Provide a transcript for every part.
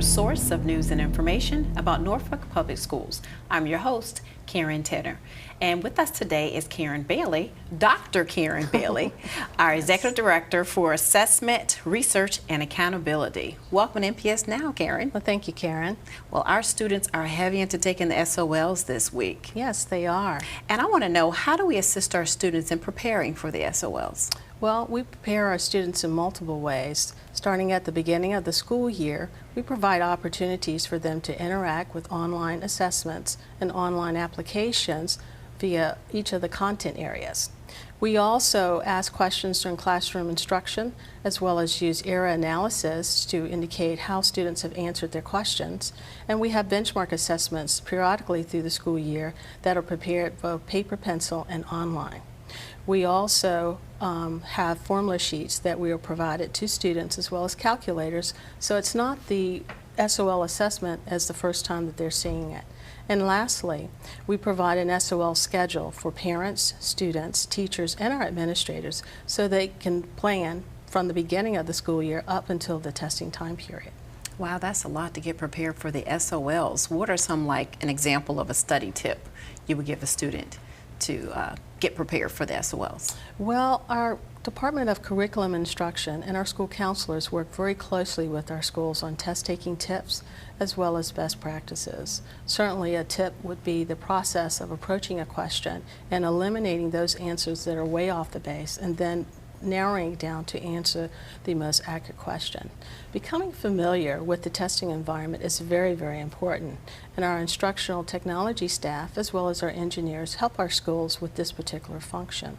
source of news and information about Norfolk Public Schools. I'm your host, Karen Tedder. And with us today is Karen Bailey, Dr. Karen Bailey, our Executive Director for Assessment, Research, and Accountability. Welcome to NPS Now, Karen. Well, thank you, Karen. Well, our students are heavy into taking the SOLs this week. Yes, they are. And I want to know, how do we assist our students in preparing for the SOLs? Well, we prepare our students in multiple ways. Starting at the beginning of the school year, we provide opportunities for them to interact with online assessments and online applications via each of the content areas. We also ask questions during classroom instruction, as well as use error analysis to indicate how students have answered their questions. And we have benchmark assessments periodically through the school year that are prepared both paper, pencil, and online. We also have formula sheets that we are provided to students, as well as calculators, so it's not the SOL assessment as the first time that they're seeing it. And lastly, we provide an SOL schedule for parents, students, teachers, and our administrators so they can plan from the beginning of the school year up until the testing time period. Wow, that's a lot to get prepared for the SOLs. What are some, like an example of a study tip you would give a student to get prepared for the SOLs? Well, our Department of Curriculum Instruction and our school counselors work very closely with our schools on test-taking tips as well as best practices. Certainly a tip would be the process of approaching a question and eliminating those answers that are way off the base, and then narrowing down to answer the most accurate question. Becoming familiar with the testing environment is very, very important, and our instructional technology staff as well as our engineers help our schools with this particular function.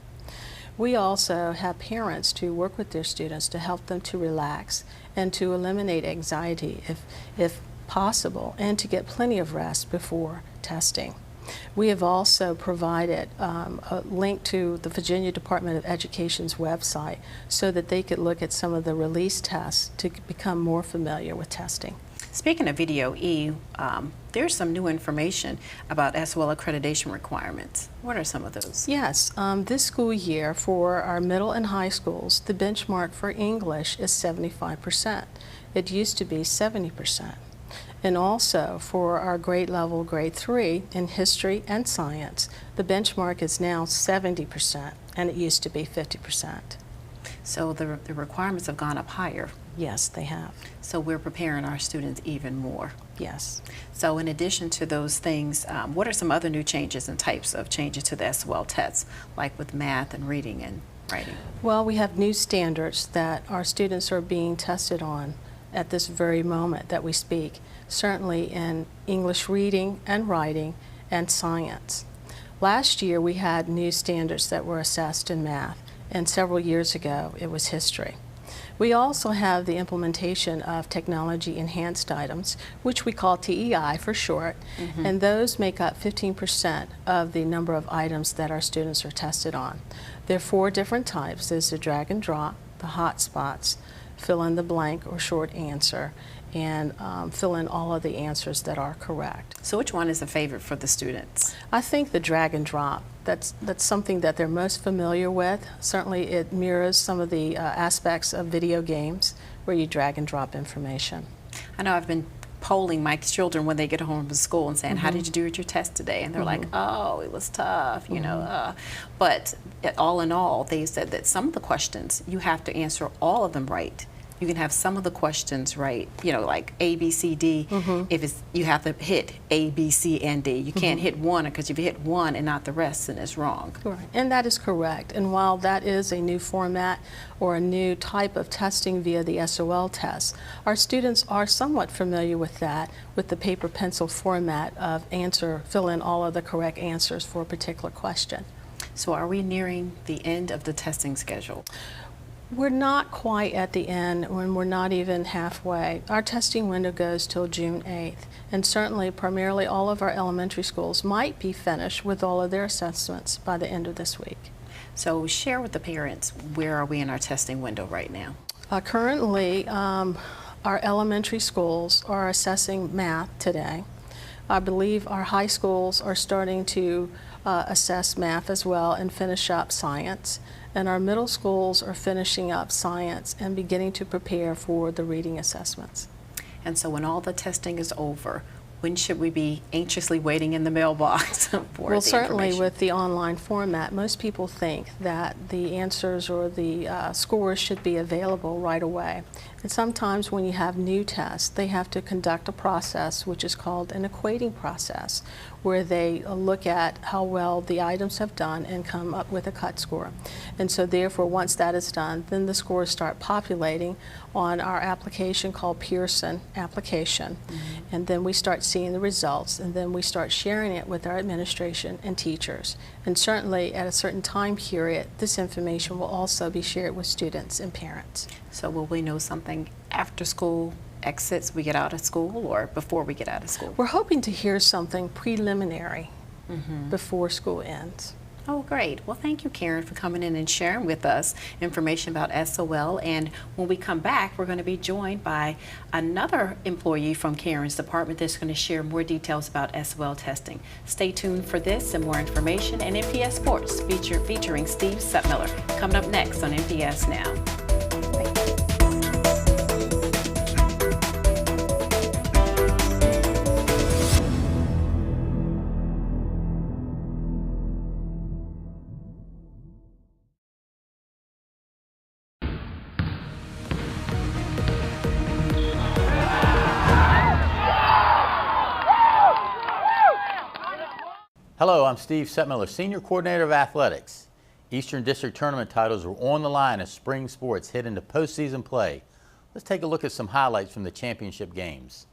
We also have parents to work with their students to help them to relax and to eliminate anxiety if possible, and to get plenty of rest before testing. We have also provided a link to the Virginia Department of Education's website so that they could look at some of the release tests to become more familiar with testing. Speaking of Video E, there's some new information about SOL accreditation requirements. What are some of those? Yes, this school year for our middle and high schools, the benchmark for English is 75%. It used to be 70%. And also for our grade level, grade 3, in history and science, the benchmark is now 70%, and it used to be 50%. So the requirements have gone up higher. Yes, they have. So we're preparing our students even more. Yes. So in addition to those things, what are some other new changes and types of changes to the SOL tests, like with math and reading and writing? Well, we have new standards that our students are being tested on at this very moment that we speak, certainly in English reading and writing and science. Last year we had new standards that were assessed in math, and several years ago it was history. We also have the implementation of technology enhanced items, which we call TEI for short, and those make up 15% of the number of items that our students are tested on. There are 4 different types. There's the drag and drop, the hot spots, fill in the blank or short answer, and fill in all of the answers that are correct. So which one is a favorite for the students? I think the drag and drop. That's something that they're most familiar with. Certainly it mirrors some of the aspects of video games where you drag and drop information. I know I've been polling my children when they get home from school and saying, how did you do at your test today? And they're like, oh, it was tough, you know. But all in all, they said that some of the questions, you have to answer all of them right. You can have some of the questions right, you know, like A, B, C, D. If it's, you have to hit A, B, C, and D. You can't hit one, because if you hit one and not the rest, then it's wrong. Right, and that is correct. And while that is a new format or a new type of testing via the SOL test, our students are somewhat familiar with that, with the paper pencil format of fill in all of the correct answers for a particular question. So are we nearing the end of the testing schedule? We're not quite at the end, when we're not even halfway. Our testing window goes till June 8th, and certainly primarily all of our elementary schools might be finished with all of their assessments by the end of this week. So share with the parents, where are we in our testing window right now? Currently, our elementary schools are assessing math today. I believe our high schools are starting to assess math as well and finish up science. And our middle schools are finishing up science and beginning to prepare for the reading assessments. And so when all the testing is over, when should we be anxiously waiting in the mailbox for Well, the certainly information? with the online format, most people think that the answers or the scores should be available right away. And sometimes when you have new tests, they have to conduct a process which is called an equating process, where they look at how well the items have done and come up with a cut score. And so therefore, once that is done, then the scores start populating on our application called Pearson application. And then we start seeing the results, and then we start sharing it with our administration and teachers. And certainly at a certain time period, this information will also be shared with students and parents. So will we know something after school exits, we get out of school, or before we get out of school? We're hoping to hear something preliminary before school ends. Oh, great. Well, thank you, Karen, for coming in and sharing with us information about SOL. And when we come back, we're going to be joined by another employee from Karen's department that's going to share more details about SOL testing. Stay tuned for this and more information. And NPS Sports featuring Steve Sutmiller coming up next on NPS Now. Hello, I'm Steve Sutmiller, Senior Coordinator of Athletics. Eastern District Tournament titles are on the line as spring sports head into postseason play. Let's take a look at some highlights from the championship games.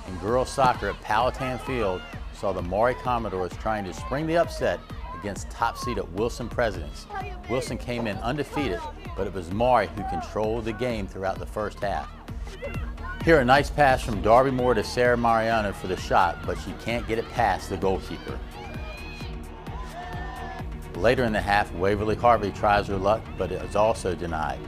In girls soccer at Powhatan Field, saw the Maury Commodores trying to spring the upset against top-seeded Wilson Presidents. Wilson came in undefeated, but it was Maury who controlled the game throughout the first half. Here, a nice pass from Darby Moore to Sarah Mariano for the shot, but she can't get it past the goalkeeper. Later in the half, Waverly Harvey tries her luck, but it is also denied.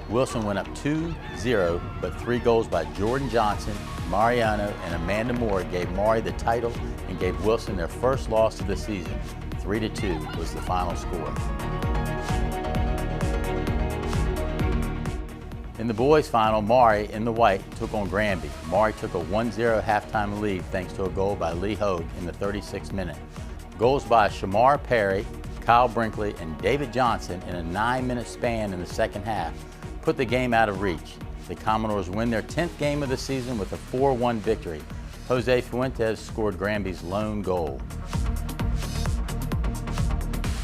Wilson went up 2-0, but 3 goals by Jordan Johnson, Mariano, and Amanda Moore gave Maury the title and gave Wilson their first loss of the season. 3-2 was the final score. In the boys' final, Maury, in the white, took on Granby. Maury took a 1-0 halftime lead thanks to a goal by Lee Hogue in the 36th minute. Goals by Shamar Perry, Kyle Brinkley, and David Johnson in a 9-minute span in the second half put the game out of reach. The Commodores win their 10th game of the season with a 4-1 victory. Jose Fuentes scored Granby's lone goal.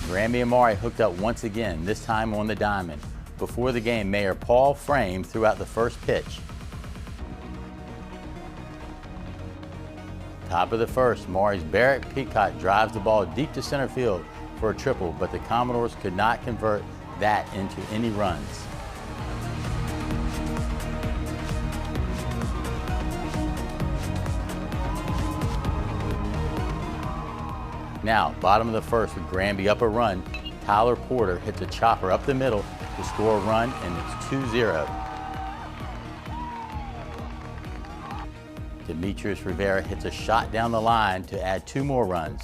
Granby and Maury hooked up once again, this time on the diamond. Before the game, Mayor Paul Frame threw out the first pitch. Top of the first, Maury's Barrett Peacock drives the ball deep to center field for a triple, but the Commodores could not convert that into any runs. Now, bottom of the first with Granby up a run, Tyler Porter hits a chopper up the middle to score a run, and it's 2-0. Demetrius Rivera hits a shot down the line to add 2 more runs.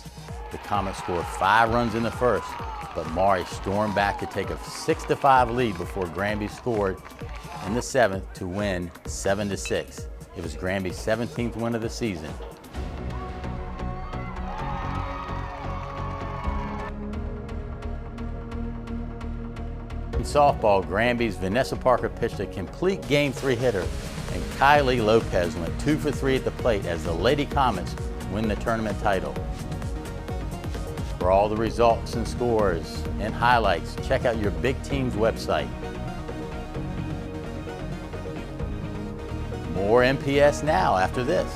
The Comets scored 5 runs in the first, but Maury stormed back to take a 6-5 lead before Granby scored in the 7th to win 7-6. It was Granby's 17th win of the season. In softball, Granby's Vanessa Parker pitched a complete Game 3 hitter, and Kylie Lopez went 2 for 3 at the plate as the Lady Comets win the tournament title. For all the results and scores and highlights, check out your Big Team's website. More NPS Now after this.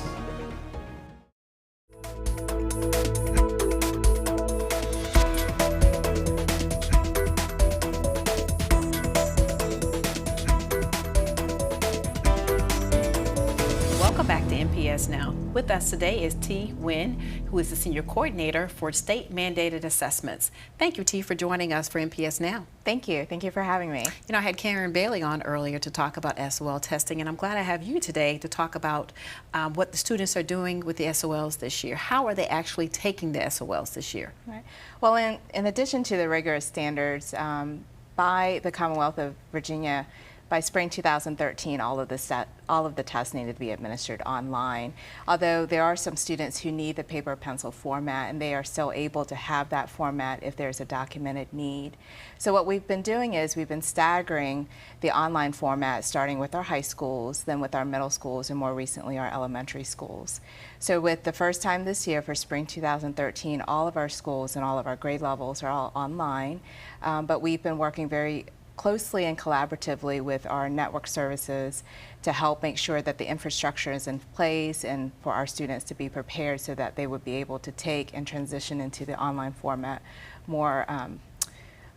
Welcome back to NPS Now. With us today is T. Nguyen, who is the Senior Coordinator for State Mandated Assessments. Thank you, T, for joining us for NPS Now. Thank you. Thank you for having me. You know, I had Karen Bailey on earlier to talk about SOL testing, and I'm glad I have you today to talk about what the students are doing with the SOLs this year. How are they actually taking the SOLs this year? Right. Well, in addition to the rigorous standards by the Commonwealth of Virginia, by spring 2013, all of the tests needed to be administered online. Although there are some students who need the paper pencil format, and they are still able to have that format if there's a documented need. So what we've been doing is we've been staggering the online format, starting with our high schools, then with our middle schools, and more recently our elementary schools. So with the first time this year for spring 2013, all of our schools and all of our grade levels are all online, but we've been working very closely and collaboratively with our network services to help make sure that the infrastructure is in place and for our students to be prepared so that they would be able to take and transition into the online format more,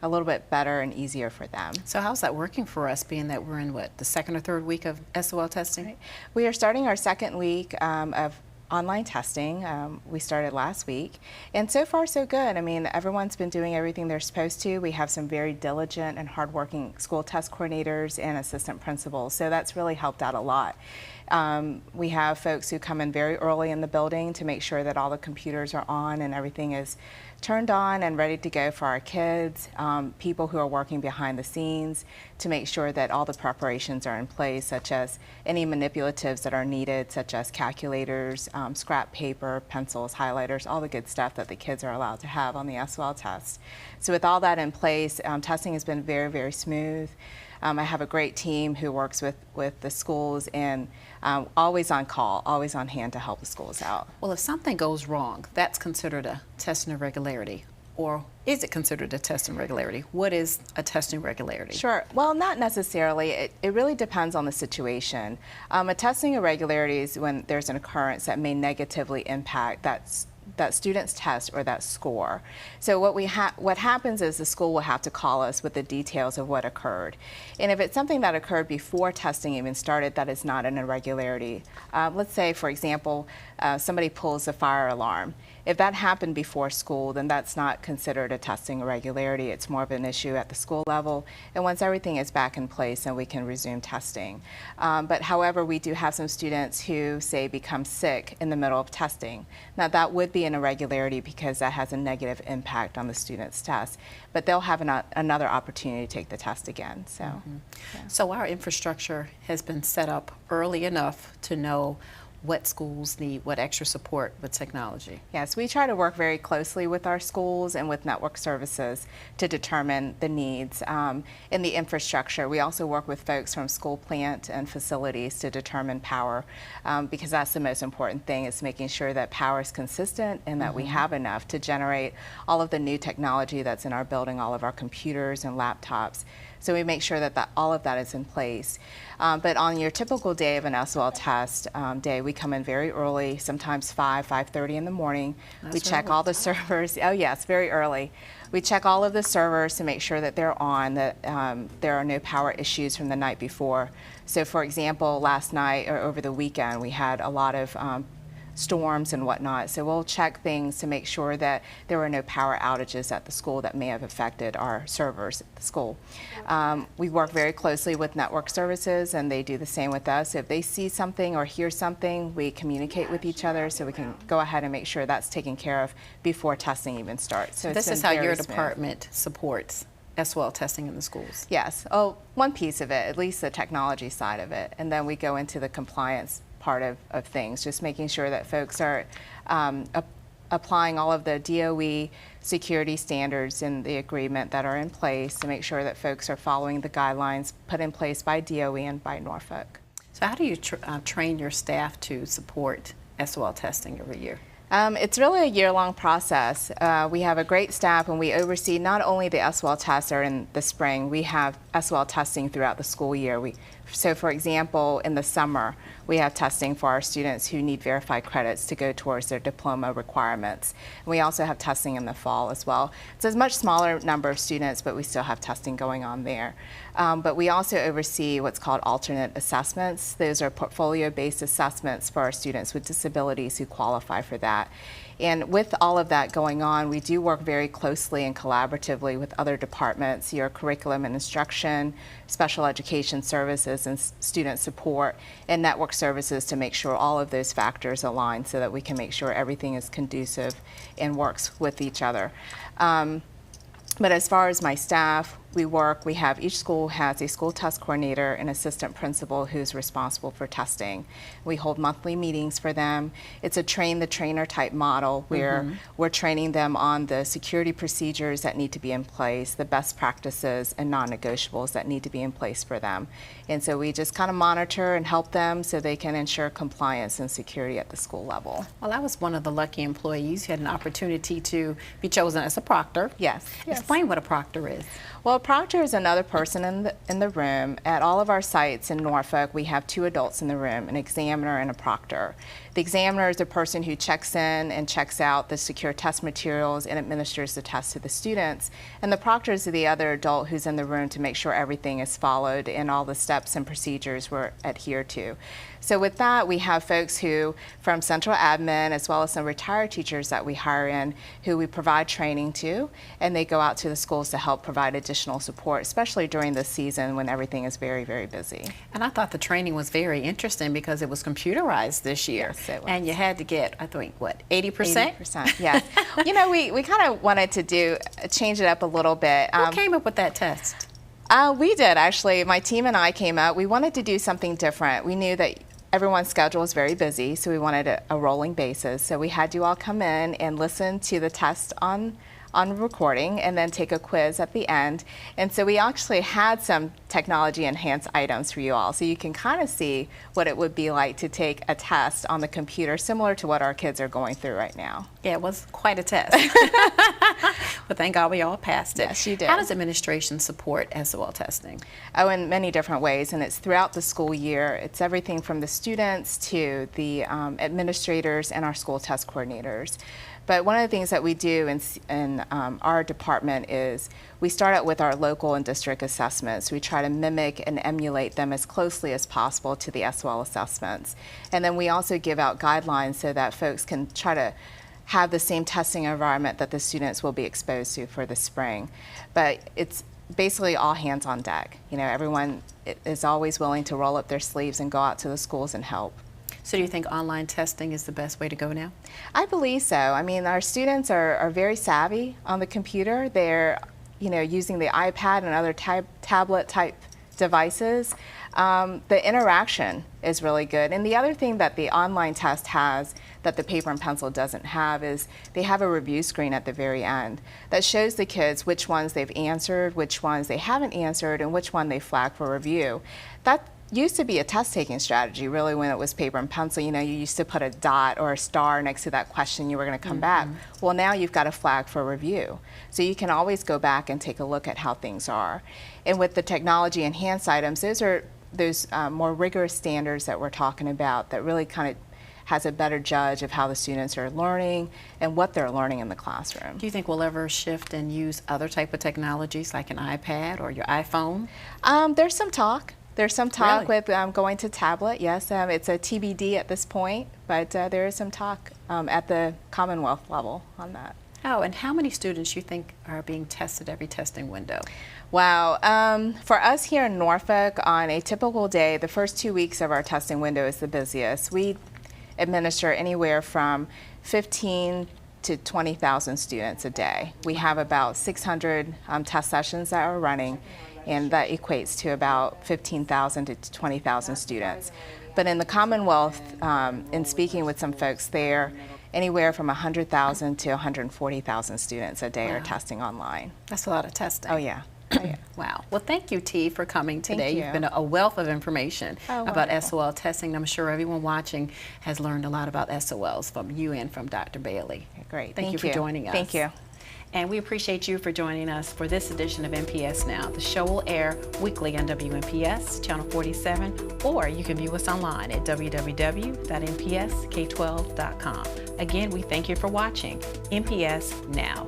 a little bit better and easier for them. So how's that working for us, being that we're in what, the second or third week of SOL testing? Right. We are starting our second week of online testing. We started last week, and so far so good. I mean, everyone's been doing everything they're supposed to. We have some very diligent and hardworking school test coordinators and assistant principals, so that's really helped out a lot. We have folks who come in very early in the building to make sure that all the computers are on and everything is turned on and ready to go for our kids, people who are working behind the scenes to make sure that all the preparations are in place, such as any manipulatives that are needed, such as calculators, scrap paper, pencils, highlighters, all the good stuff that the kids are allowed to have on the SOL test. So with all that in place, testing has been very, very smooth. I have a great team who works with the schools and always on call, always on hand to help the schools out. Well, if something goes wrong, that's considered a testing irregularity, or is it considered a testing irregularity? What is a testing irregularity? Sure. Well, not necessarily. It really depends on the situation. A testing irregularity is when there's an occurrence that may negatively impact that student's test or that score. So what happens is the school will have to call us with the details of what occurred. And if it's something that occurred before testing even started, that is not an irregularity. Let's say, for example, somebody pulls a fire alarm. If that happened before school, then that's not considered a testing irregularity. It's more of an issue at the school level. And once everything is back in place, then we can resume testing. But however, we do have some students who, say, become sick in the middle of testing. Now, that would be an irregularity because that has a negative impact on the student's test. But they'll have another opportunity to take the test again. So, yeah. So our infrastructure has been set up early enough to know what schools need, what extra support with technology. Yes, we try to work very closely with our schools and with network services to determine the needs in the infrastructure. We also work with folks from school plant and facilities to determine power because that's the most important thing, is making sure that power is consistent and that we have enough to generate all of the new technology that's in our building, all of our computers and laptops. So we make sure that all of that is in place. But on your typical day of an SOL test day, we come in very early, sometimes 5:30 in the morning. We check all the servers. Oh yes, very early. We check all of the servers to make sure that they're on, that there are no power issues from the night before. So for example, last night or over the weekend, we had a lot of storms and whatnot. So we'll check things to make sure that there were no power outages at the school that may have affected our servers at the school. We work very closely with network services, and they do the same with us. If they see something or hear something, we communicate with each other so we can go ahead and make sure that's taken care of before testing even starts. So this is how your department supports SOL testing in the schools. Yes. Oh, one piece of it, at least the technology side of it, and then we go into the compliance part of things, just making sure that folks are applying all of the DOE security standards in the agreement that are in place to make sure that folks are following the guidelines put in place by DOE and by Norfolk. So how do you train your staff to support SOL testing every year? It's really a year-long process. We have a great staff, and we oversee not only the SOL tests are in the spring, we have SOL testing throughout the school year. So for example, in the summer, we have testing for our students who need verified credits to go towards their diploma requirements. And we also have testing in the fall as well. It's a much smaller number of students, but we still have testing going on there. But we also oversee what's called alternate assessments. Those are portfolio-based assessments for our students with disabilities who qualify for that. And with all of that going on, we do work very closely and collaboratively with other departments, your curriculum and instruction, special education services and student support, and network services to make sure all of those factors align so that we can make sure everything is conducive and works with each other. But as far as my staff, each school has a school test coordinator and assistant principal who's responsible for testing. We hold monthly meetings for them. It's a train the trainer type model where we're training them on the security procedures that need to be in place, the best practices and non-negotiables that need to be in place for them. And so we just kind of monitor and help them so they can ensure compliance and security at the school level. Well, I was one of the lucky employees who had an opportunity to be chosen as a proctor. Yes. Explain what a proctor is. Well, a proctor is another person in the room. At all of our sites in Norfolk, we have 2 adults in the room, an examiner and a proctor. The examiner is the person who checks in and checks out the secure test materials and administers the test to the students. And the proctor is the other adult who's in the room to make sure everything is followed and all the steps and procedures were adhered to. So with that, we have folks who, from central admin, as well as some retired teachers that we hire in, who we provide training to, and they go out to the schools to help provide additional support, especially during this season when everything is very, very busy. And I thought the training was very interesting because it was computerized this year. Yes, it was. And you had to get, I think, what, 80%? 80%, yes. You know, we kind of wanted to change it up a little bit. Who came up with that test? We did, actually. My team and I came up. We wanted to do something different. We knew that everyone's schedule is very busy, so we wanted a rolling basis. So we had you all come in and listen to the test on recording and then take a quiz at the end. And so we actually had some technology enhanced items for you all, so you can kind of see what it would be like to take a test on the computer similar to what our kids are going through right now. Yeah, it was quite a test. But thank God we all passed it. Yes, you did. How does administration support SOL testing? Oh, in many different ways, and it's throughout the school year. It's everything from the students to the administrators and our school test coordinators. But one of the things that we do in our department is we start out with our local and district assessments. We try to mimic and emulate them as closely as possible to the SOL assessments. And then we also give out guidelines so that folks can try to have the same testing environment that the students will be exposed to for the spring. But it's basically all hands on deck. You know, everyone is always willing to roll up their sleeves and go out to the schools and help. So do you think online testing is the best way to go now? I believe so. I mean, our students are very savvy on the computer. They're, you know, using the iPad and other tablet type devices. The interaction is really good. And the other thing that the online test has that the paper and pencil doesn't have is they have a review screen at the very end that shows the kids which ones they've answered, which ones they haven't answered, and which one they flagged for review. That used to be a test-taking strategy, really, when it was paper and pencil. You know, you used to put a dot or a star next to that question you were going to come back. Well, now you've got a flag for review. So you can always go back and take a look at how things are. And with the technology enhanced items, those are those more rigorous standards that we're talking about that really kind of has a better judge of how the students are learning and what they're learning in the classroom. Do you think we'll ever shift and use other type of technologies like an iPad or your iPhone? There's some talk. There's some talk Really? with going to tablet, yes. It's a TBD at this point, but there is some talk at the Commonwealth level on that. Oh, and how many students you think are being tested every testing window? Wow. For us here in Norfolk, on a typical day, the first 2 weeks of our testing window is the busiest. We administer anywhere from 15 to 20,000 students a day. We have about 600 test sessions that are running, and that equates to about 15,000 to 20,000 students. But in the Commonwealth, in speaking with some folks there, anywhere from 100,000 to 140,000 students a day are testing online. That's a lot of testing. Oh, yeah. Oh, yeah. Wow. Well, thank you, T, for coming today. you. You've been a wealth of information about wonderful. SOL testing. I'm sure everyone watching has learned a lot about SOLs from you and from Dr. Bailey. Great. Thank you for joining us. Thank you. And we appreciate you for joining us for this edition of NPS Now. The show will air weekly on WNPS, Channel 47, or you can view us online at www.npsk12.com. Again, we thank you for watching NPS Now.